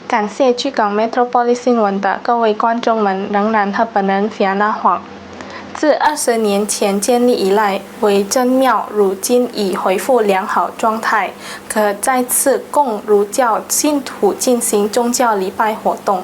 感谢据港 Metropoli 新闻的各位观众们仍然和本人 Fiona Huang。自20年前建立以来，维真庙如今已恢复良好状态，可再次供儒教信徒进行宗教礼拜活动。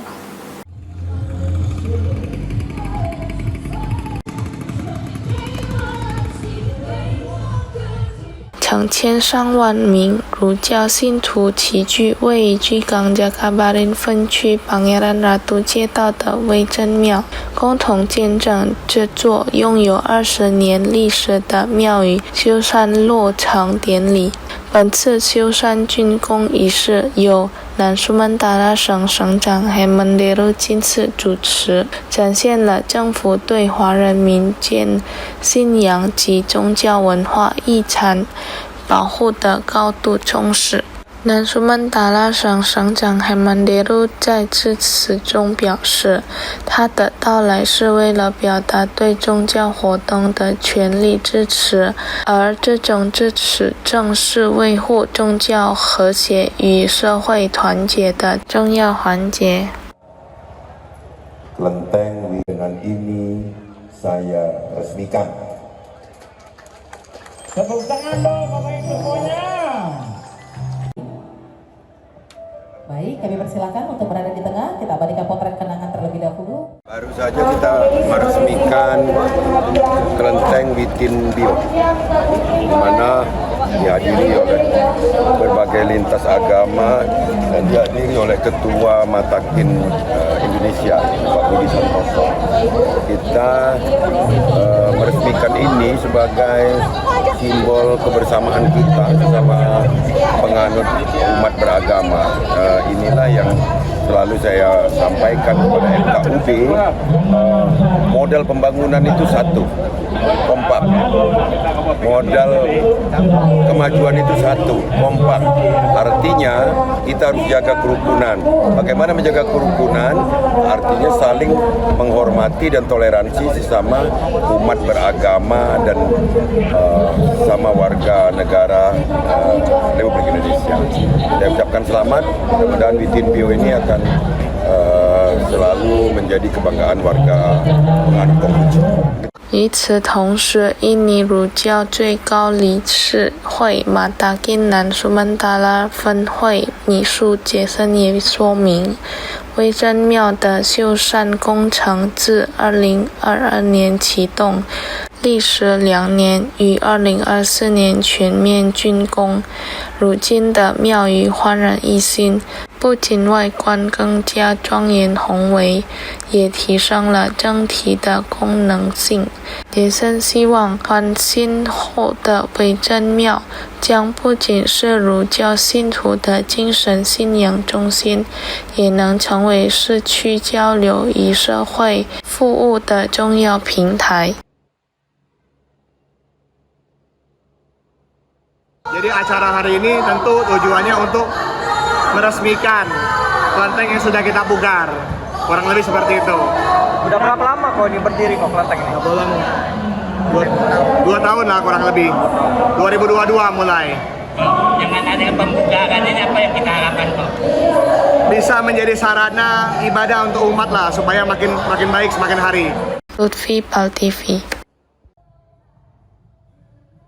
成千上万名儒教信徒齐聚位于居港 Jakabaring 分区 Pangeran Ratu 街道的维真庙，共同见证这座拥有20年历史的庙宇修缮落成典礼。本次修缮竣工仪式由南苏门答腊省省长 Hemendero 亲自主持，展现了政府对华人民间信仰及宗教文化遗产保护的高度重视。南苏门答腊省省长 Hemendero 在致辞中表示，他的到来是为了表达对宗教活动的全力支持，而这种支持正是维护宗教和谐与社会团结的重要环节。 Kelenteng dengan ini saya resmikan. Tepuk tangan dong Bapak Ibu semuanya. Baik, kami persilakan untuk berada di tengah. Kita abadikan potret kenangan terlebih dahulu. Baru saja kita meresmikan Kelenteng Witin Bio, di mana dihadiri oleh berbagai lintas agama dan dihadiri oleh Ketua Matakin Indonesia, Pak Budi Santoso. Kita meresmikan ini sebagai simbol kebersamaan kita sesama penganut umat beragama. Inilah yang selalu saya sampaikan kepada FKUB, modal pembangunan itu satu, kompak. Modal kemajuan itu satu, kompak. Artinya kita harus jaga kerukunan. Bagaimana menjaga kerukunan? Artinya saling menghormati dan toleransi sesama umat beragama dan sama warga negara Republik Indonesia. Saya ucapkan selamat, mudah-mudahan Witin Bio ini akan selalu menjadi kebanggaan warga penganut Konghucu. 与此同时，印尼儒教最高理事会马达金南苏门答腊分会秘书杰森也说明，维真庙的修缮工程自2022年启动，历时2年，于2024年全面竣工。如今的庙宇焕然一新，不仅外观更加庄严宏伟，也提升了整体的功能性。杰森希望翻新后的维真庙将不仅是儒教信徒的精神信仰中心，也能成为市区交流与社会服务的重要平台。 Jadi acara hari ini tentu tujuannya untuk meresmikan kelenteng yang sudah kita bongkar, kurang lebih seperti itu. Udah berapa lama kok ini berdiri kok kelenteng ini? Berapa lama? 2 tahun lah kurang lebih. 2022 mulai. Dengan adanya pembukaan ini apa yang kita harapkan kok? Bisa menjadi sarana ibadah untuk umat lah supaya makin baik semakin hari. Lutfi Pal TV